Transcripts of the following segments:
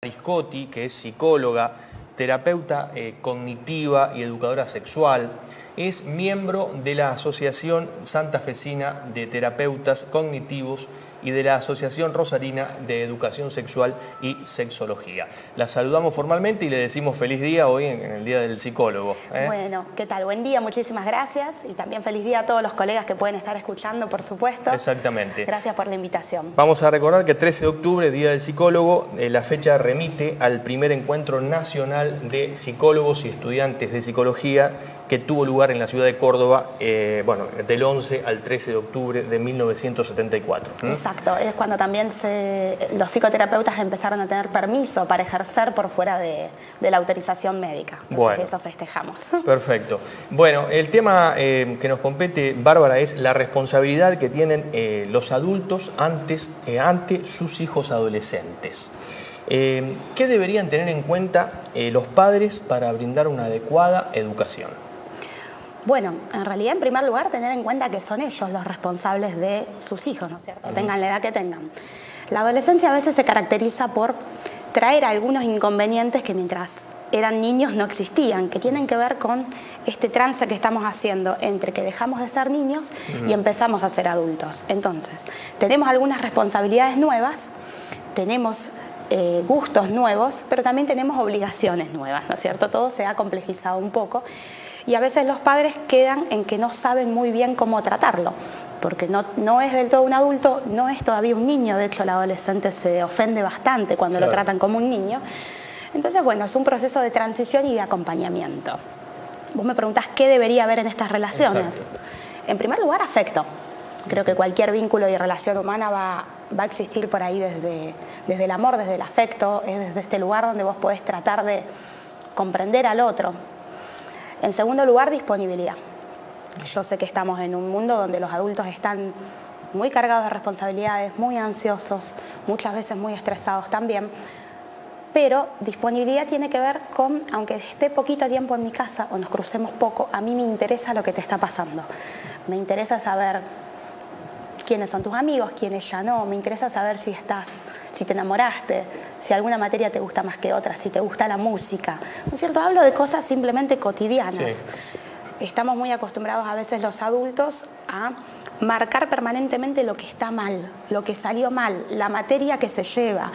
Mariscotti, que es psicóloga, terapeuta cognitiva y educadora sexual. Es miembro de la Asociación Santafesina de Terapeutas Cognitivos y de la Asociación Rosarina de Educación Sexual y Sexología. La saludamos formalmente y le decimos feliz día hoy en el Día del Psicólogo. Bueno, ¿qué tal? Buen día, muchísimas gracias y también feliz día a todos los colegas que pueden estar escuchando, por supuesto. Exactamente. Gracias por la invitación. Vamos a recordar que 13 de octubre, Día del Psicólogo, la fecha remite al primer encuentro nacional de psicólogos y estudiantes de psicología que tuvo lugar en la ciudad de Córdoba, del 11 al 13 de octubre de 1974. Exacto, es cuando también los psicoterapeutas empezaron a tener permiso para ejercer por fuera de la autorización médica. Entonces, bueno, eso festejamos. Perfecto. Bueno, el tema que nos compete, Bárbara, es la responsabilidad que tienen los adultos ante sus hijos adolescentes. ¿Qué deberían tener en cuenta los padres para brindar una adecuada educación? Bueno, en realidad, en primer lugar, tener en cuenta que son ellos los responsables de sus hijos, ¿no es cierto? Tengan la edad que tengan. La adolescencia a veces se caracteriza por traer algunos inconvenientes que mientras eran niños no existían, que tienen que ver con este trance que estamos haciendo entre que dejamos de ser niños y empezamos a ser adultos. Entonces, tenemos algunas responsabilidades nuevas, tenemos gustos nuevos, pero también tenemos obligaciones nuevas, ¿no es cierto? Todo se ha complejizado un poco. Y a veces los padres quedan en que no saben muy bien cómo tratarlo, porque no es del todo un adulto, no es todavía un niño. De hecho, el adolescente se ofende bastante cuando lo tratan como un niño. Entonces, bueno, es un proceso de transición y de acompañamiento. Vos me preguntás qué debería haber en estas relaciones. Exacto. En primer lugar, afecto. Creo que cualquier vínculo y relación humana va a existir por ahí desde el amor, desde el afecto, es desde este lugar donde vos podés tratar de comprender al otro. En segundo lugar, disponibilidad. Yo sé que estamos en un mundo donde los adultos están muy cargados de responsabilidades, muy ansiosos, muchas veces muy estresados también, pero disponibilidad tiene que ver con, aunque esté poquito tiempo en mi casa o nos crucemos poco, a mí me interesa lo que te está pasando. Me interesa saber quiénes son tus amigos, quiénes ya no, me interesa saber si te enamoraste, si alguna materia te gusta más que otra, si te gusta la música, ¿no es cierto? Hablo de cosas simplemente cotidianas. Sí. Estamos muy acostumbrados a veces los adultos a marcar permanentemente lo que está mal, lo que salió mal, la materia que se lleva,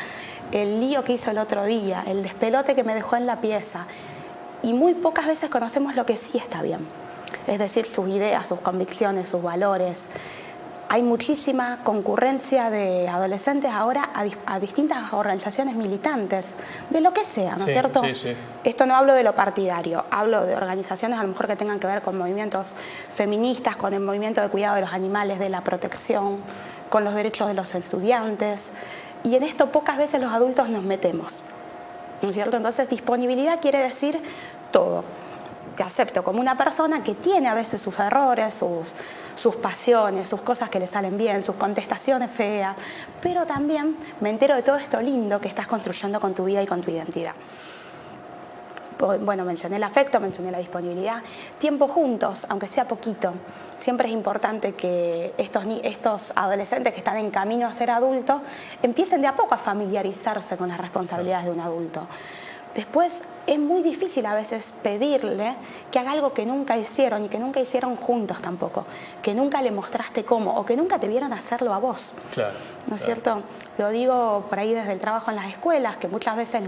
el lío que hizo el otro día, el despelote que me dejó en la pieza. Y muy pocas veces conocemos lo que sí está bien, es decir, sus ideas, sus convicciones, sus valores. Hay muchísima concurrencia de adolescentes ahora a distintas organizaciones militantes, de lo que sea, ¿no es cierto? Sí, sí. Esto no hablo de lo partidario, hablo de organizaciones a lo mejor que tengan que ver con movimientos feministas, con el movimiento de cuidado de los animales, de la protección, con los derechos de los estudiantes. Y en esto pocas veces los adultos nos metemos, ¿no es cierto? Entonces, disponibilidad quiere decir todo. Te acepto como una persona que tiene a veces sus errores, sus pasiones, sus cosas que le salen bien, sus contestaciones feas, pero también me entero de todo esto lindo que estás construyendo con tu vida y con tu identidad. Bueno, mencioné el afecto, mencioné la disponibilidad. Tiempo juntos, aunque sea poquito. Siempre es importante que estos adolescentes que están en camino a ser adultos empiecen de a poco a familiarizarse con las responsabilidades de un adulto. Después es muy difícil a veces pedirle que haga algo que nunca hicieron y que nunca hicieron juntos tampoco, que nunca le mostraste cómo o que nunca te vieron hacerlo a vos. Claro, ¿No es cierto? Lo digo por ahí desde el trabajo en las escuelas, que muchas veces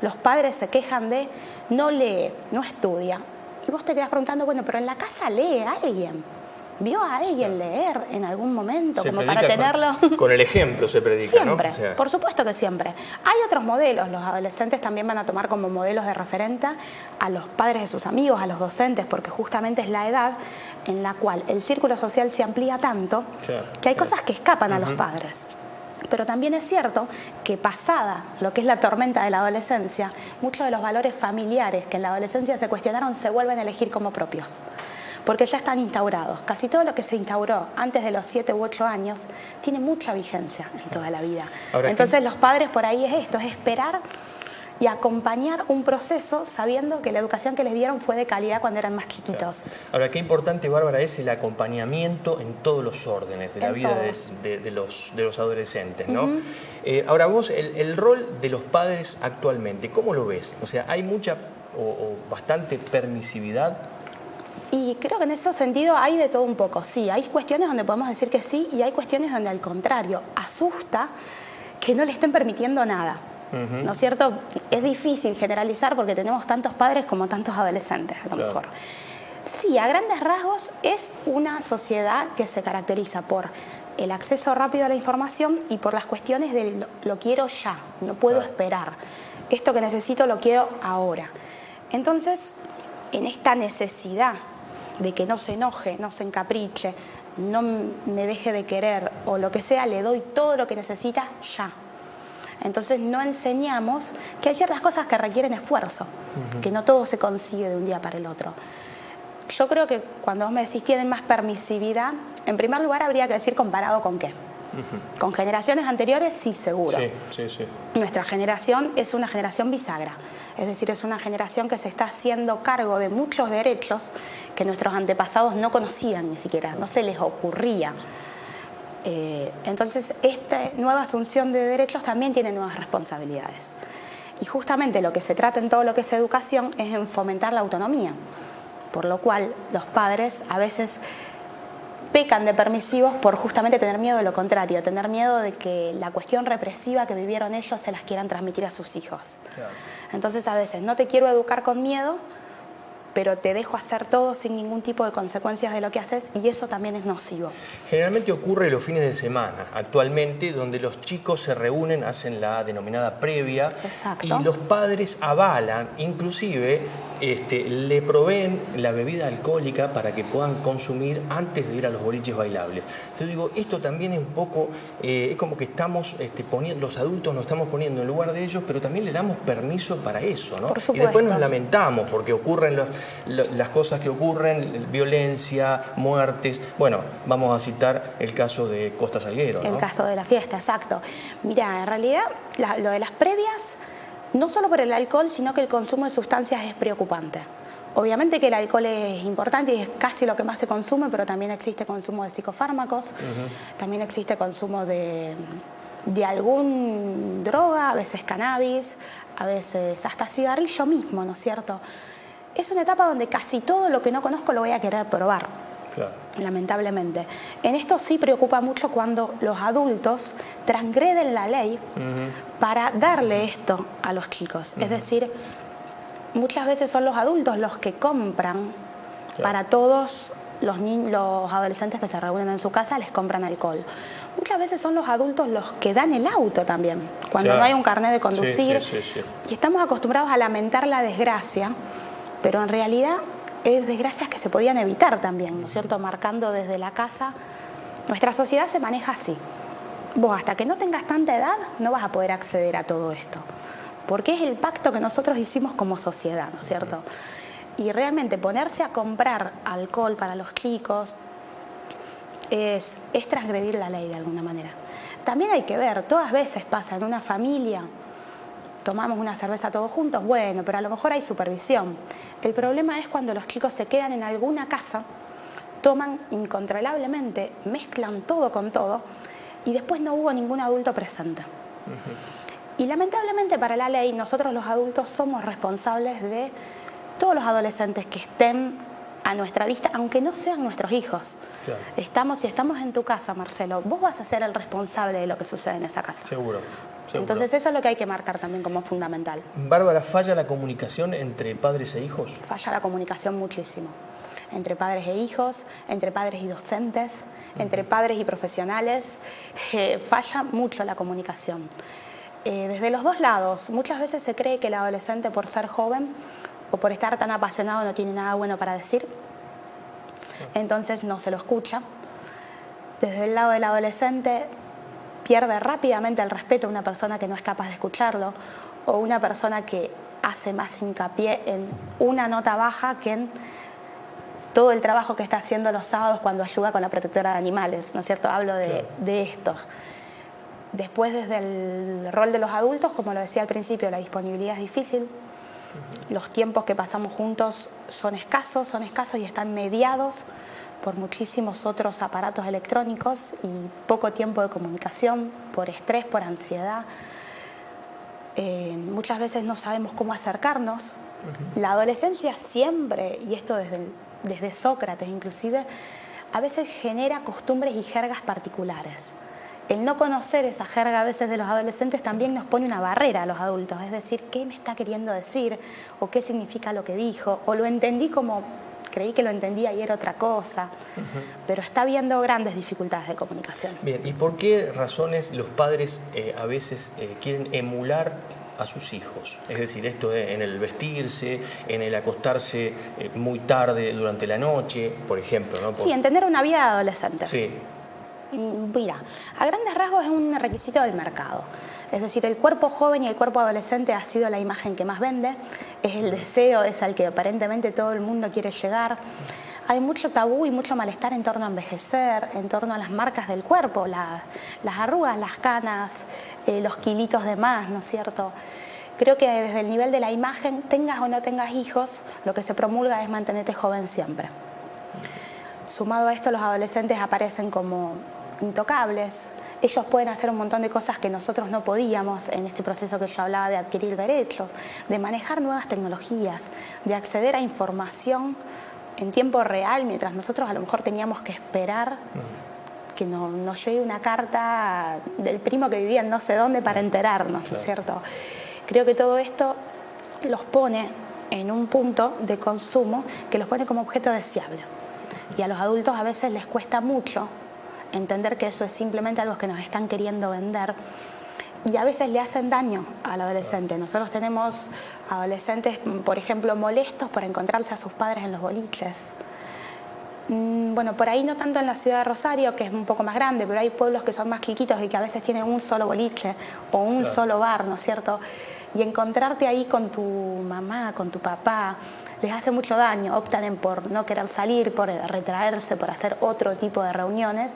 los padres se quejan de no lee, no estudia. Y vos te quedás preguntando, bueno, pero en la casa lee a alguien. ¿Vio a alguien leer en algún momento? Se como para tenerlo. Con el ejemplo se predica, siempre, ¿no? O sea, por supuesto que siempre. Hay otros modelos. Los adolescentes también van a tomar como modelos de referente a los padres de sus amigos, a los docentes, porque justamente es la edad en la cual el círculo social se amplía tanto que hay cosas que escapan a los padres. Pero también es cierto que pasada lo que es la tormenta de la adolescencia, muchos de los valores familiares que en la adolescencia se cuestionaron se vuelven a elegir como propios, porque ya están instaurados. Casi todo lo que se instauró antes de los 7 u 8 años tiene mucha vigencia en toda la vida. Ahora, entonces los padres por ahí es esto, es esperar y acompañar un proceso sabiendo que la educación que les dieron fue de calidad cuando eran más chiquitos. Claro. Ahora, qué importante, Bárbara, es el acompañamiento en todos los órdenes de la vida de los adolescentes, ¿no? Ahora, vos, el rol de los padres actualmente, ¿cómo lo ves? O sea, ¿hay mucha o bastante permisividad? Y creo que en ese sentido hay de todo un poco, sí. Hay cuestiones donde podemos decir que sí y hay cuestiones donde al contrario, asusta que no le estén permitiendo nada. ¿No es cierto? Es difícil generalizar porque tenemos tantos padres como tantos adolescentes, a lo mejor. Sí, a grandes rasgos es una sociedad que se caracteriza por el acceso rápido a la información y por las cuestiones de lo quiero ya, no puedo esperar. Esto que necesito lo quiero ahora. Entonces, en esta necesidad de que no se enoje, no se encapriche, no me deje de querer o lo que sea, le doy todo lo que necesita ya. Entonces no enseñamos que hay ciertas cosas que requieren esfuerzo, que no todo se consigue de un día para el otro. Yo creo que cuando vos me decís tienen más permisividad, en primer lugar habría que decir comparado con qué. Con generaciones anteriores sí, seguro. Sí. Nuestra generación es una generación bisagra, es decir, es una generación que se está haciendo cargo de muchos derechos que nuestros antepasados no conocían ni siquiera, no se les ocurría. Entonces, esta nueva asunción de derechos también tiene nuevas responsabilidades. Y justamente lo que se trata en todo lo que es educación es en fomentar la autonomía, por lo cual los padres a veces pecan de permisivos por justamente tener miedo de lo contrario, tener miedo de que la cuestión represiva que vivieron ellos se las quieran transmitir a sus hijos. Claro. Entonces, a veces no te quiero educar con miedo, pero te dejo hacer todo sin ningún tipo de consecuencias de lo que haces y eso también es nocivo. Generalmente ocurre los fines de semana, actualmente, donde los chicos se reúnen, hacen la denominada previa. Exacto. Y los padres avalan, inclusive le proveen la bebida alcohólica para que puedan consumir antes de ir a los boliches bailables. Entonces digo, esto también es un poco, es como que estamos poniendo, los adultos nos estamos poniendo en lugar de ellos, pero también le damos permiso para eso, ¿no? Por supuesto. Y después nos lamentamos porque ocurren las cosas que ocurren, violencia, muertes. Bueno, vamos a citar el caso de Costa Salguero, ¿no? El caso de la fiesta, exacto. Mira, en realidad lo de las previas, no solo por el alcohol, sino que el consumo de sustancias es preocupante. Obviamente que el alcohol es importante y es casi lo que más se consume, pero también existe consumo de psicofármacos, también existe consumo de algún droga, a veces cannabis, a veces hasta cigarrillo mismo, ¿no es cierto? Es una etapa donde casi todo lo que no conozco lo voy a querer probar, claro, lamentablemente. En esto sí preocupa mucho cuando los adultos transgreden la ley para darle esto a los chicos. Es decir, muchas veces son los adultos los que compran, claro, para todos los adolescentes que se reúnen en su casa, les compran alcohol. Muchas veces son los adultos los que dan el auto también, cuando no hay un carnet de conducir. Sí. Y estamos acostumbrados a lamentar la desgracia, pero en realidad es desgracias que se podían evitar también, ¿no es cierto? Marcando desde la casa. Nuestra sociedad se maneja así. Vos hasta que no tengas tanta edad no vas a poder acceder a todo esto, porque es el pacto que nosotros hicimos como sociedad, ¿no es cierto? Y realmente ponerse a comprar alcohol para los chicos es transgredir la ley de alguna manera. También hay que ver, todas veces pasa en una familia, tomamos una cerveza todos juntos, bueno, pero a lo mejor hay supervisión. El problema es cuando los chicos se quedan en alguna casa, toman incontrolablemente, mezclan todo con todo y después no hubo ningún adulto presente. Y lamentablemente para la ley, nosotros los adultos somos responsables de todos los adolescentes que estén a nuestra vista, aunque no sean nuestros hijos. Claro. Si estamos en tu casa, Marcelo, vos vas a ser el responsable de lo que sucede en esa casa. Seguro. Entonces eso es lo que hay que marcar también como fundamental. Bárbara, ¿falla la comunicación entre padres e hijos? Falla la comunicación muchísimo. Entre padres e hijos, entre padres y docentes, entre padres y profesionales. Falla mucho la comunicación. Desde los dos lados, muchas veces se cree que el adolescente, por ser joven o por estar tan apasionado, no tiene nada bueno para decir. Entonces no se lo escucha. Desde el lado del adolescente pierde rápidamente el respeto a una persona que no es capaz de escucharlo o una persona que hace más hincapié en una nota baja que en todo el trabajo que está haciendo los sábados cuando ayuda con la protectora de animales, ¿no es cierto? Hablo de estos. Después, desde el rol de los adultos, como lo decía al principio, la disponibilidad es difícil. Los tiempos que pasamos juntos son escasos y están mediados por muchísimos otros aparatos electrónicos y poco tiempo de comunicación, por estrés, por ansiedad. Muchas veces no sabemos cómo acercarnos. La adolescencia siempre, y esto desde Sócrates inclusive, a veces genera costumbres y jergas particulares. El no conocer esa jerga a veces de los adolescentes también nos pone una barrera a los adultos, es decir, ¿qué me está queriendo decir? ¿O qué significa lo que dijo? ¿O lo entendí como creí que lo entendía y era otra cosa? Pero está habiendo grandes dificultades de comunicación. Bien, ¿y por qué razones los padres a veces quieren emular a sus hijos? Es decir, esto en el vestirse, en el acostarse muy tarde durante la noche, por ejemplo, ¿no? Sí, en tener una vida de adolescentes. Sí. Mira, a grandes rasgos es un requisito del mercado. Es decir, el cuerpo joven y el cuerpo adolescente ha sido la imagen que más vende, es el deseo, es al que aparentemente todo el mundo quiere llegar. Hay mucho tabú y mucho malestar en torno a envejecer, en torno a las marcas del cuerpo, las arrugas, las canas, los kilitos de más, ¿no es cierto? Creo que desde el nivel de la imagen, tengas o no tengas hijos, lo que se promulga es mantenerte joven siempre. Sumado a esto, los adolescentes aparecen como intocables. Ellos pueden hacer un montón de cosas que nosotros no podíamos en este proceso que yo hablaba de adquirir derechos, de manejar nuevas tecnologías, de acceder a información en tiempo real, mientras nosotros a lo mejor teníamos que esperar que nos llegue una carta del primo que vivía en no sé dónde para enterarnos, ¿no es cierto? Creo que todo esto los pone en un punto de consumo que los pone como objeto deseable. Y a los adultos a veces les cuesta mucho entender que eso es simplemente algo que nos están queriendo vender y a veces le hacen daño al adolescente. Nosotros tenemos adolescentes, por ejemplo, molestos por encontrarse a sus padres en los boliches. Bueno, por ahí no tanto en la ciudad de Rosario, que es un poco más grande, pero hay pueblos que son más chiquitos y que a veces tienen un solo boliche o un solo bar, ¿no es cierto? Y encontrarte ahí con tu mamá, con tu papá, les hace mucho daño. Optan por no querer salir, por retraerse, por hacer otro tipo de reuniones,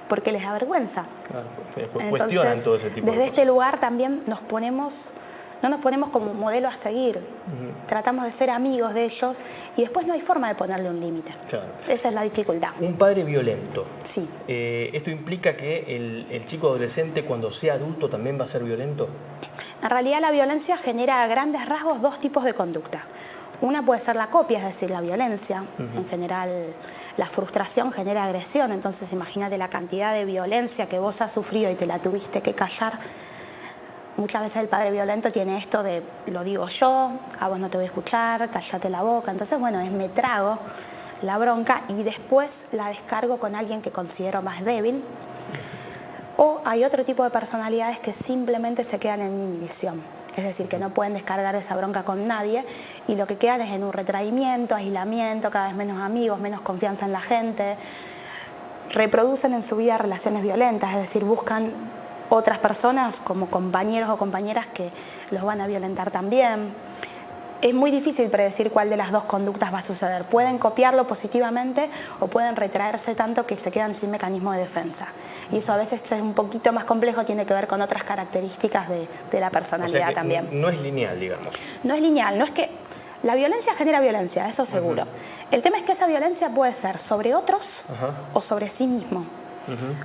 porque les da vergüenza. Claro, cuestionan todo ese tipo de cosas. Desde este lugar también no nos ponemos como modelo a seguir. Tratamos de ser amigos de ellos y después no hay forma de ponerle un límite. Claro. Esa es la dificultad. Un padre violento. Sí. ¿Esto implica que el chico adolescente cuando sea adulto también va a ser violento? En realidad la violencia genera a grandes rasgos dos tipos de conducta. Una puede ser la copia, es decir, la violencia. En general, la frustración genera agresión. Entonces, imagínate la cantidad de violencia que vos has sufrido y te la tuviste que callar. Muchas veces el padre violento tiene esto de, lo digo yo, a vos no te voy a escuchar, cállate la boca. Entonces, bueno, me trago la bronca y después la descargo con alguien que considero más débil. O hay otro tipo de personalidades que simplemente se quedan en inhibición. Es decir, que no pueden descargar esa bronca con nadie y lo que quedan es en un retraimiento, aislamiento, cada vez menos amigos, menos confianza en la gente. Reproducen en su vida relaciones violentas, es decir, buscan otras personas como compañeros o compañeras que los van a violentar también. Es muy difícil predecir cuál de las dos conductas va a suceder. Pueden copiarlo positivamente o pueden retraerse tanto que se quedan sin mecanismo de defensa. Y eso a veces es un poquito más complejo, tiene que ver con otras características de la personalidad, o sea, que también. No es lineal, digamos. No es lineal, no es que la violencia genera violencia, eso seguro. El tema es que esa violencia puede ser sobre otros o sobre sí mismo.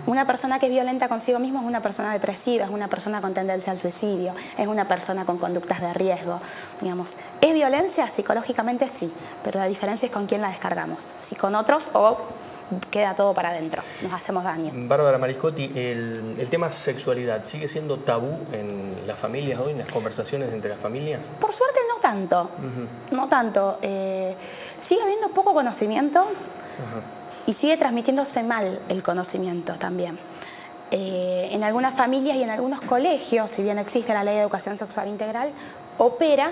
Una persona que es violenta consigo mismo es una persona depresiva, es una persona con tendencia al suicidio, es una persona con conductas de riesgo, digamos. ¿Es violencia? Psicológicamente sí, pero la diferencia es con quién la descargamos, si con otros o queda todo para adentro, nos hacemos daño. Bárbara Mariscotti, el tema sexualidad, ¿sigue siendo tabú en las familias hoy, en las conversaciones entre las familias? Por suerte no tanto, no tanto. Sigue habiendo poco conocimiento. Y sigue transmitiéndose mal el conocimiento también. En algunas familias y en algunos colegios, si bien existe la ley de educación sexual integral, opera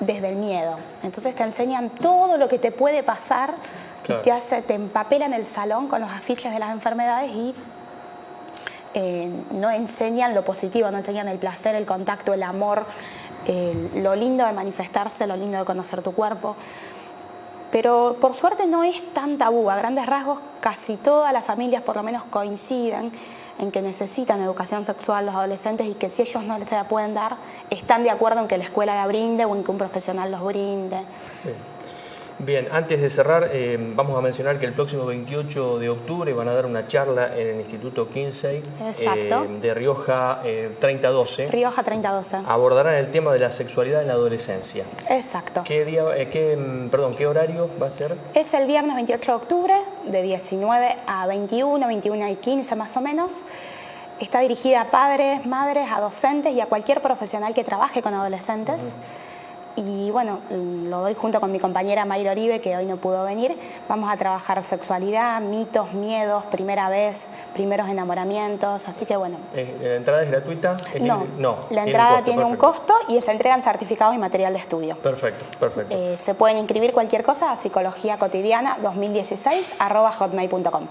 desde el miedo. Entonces te enseñan todo lo que te puede pasar y te empapelan el salón con los afiches de las enfermedades y no enseñan lo positivo, no enseñan el placer, el contacto, el amor, lo lindo de manifestarse, lo lindo de conocer tu cuerpo. Pero por suerte no es tan tabú. A grandes rasgos casi todas las familias por lo menos coinciden en que necesitan educación sexual los adolescentes y que si ellos no les la pueden dar, están de acuerdo en que la escuela la brinde o en que un profesional los brinde. Bien, antes de cerrar, vamos a mencionar que el próximo 28 de octubre van a dar una charla en el Instituto Kinsey de Rioja 3012. Rioja 3012. Abordarán el tema de la sexualidad en la adolescencia. Exacto. ¿Qué horario va a ser? Es el viernes 28 de octubre, de 19 a 21, 21 y 15 más o menos. Está dirigida a padres, madres, a docentes y a cualquier profesional que trabaje con adolescentes. Y bueno, lo doy junto con mi compañera Mayra Oribe, que hoy no pudo venir. Vamos a trabajar sexualidad, mitos, miedos, primera vez, primeros enamoramientos, así que bueno. ¿La entrada es gratuita? No, la entrada tiene un costo y se entregan certificados y material de estudio. Perfecto. Se pueden inscribir cualquier cosa a psicologiacotidiana2016@hotmail.com.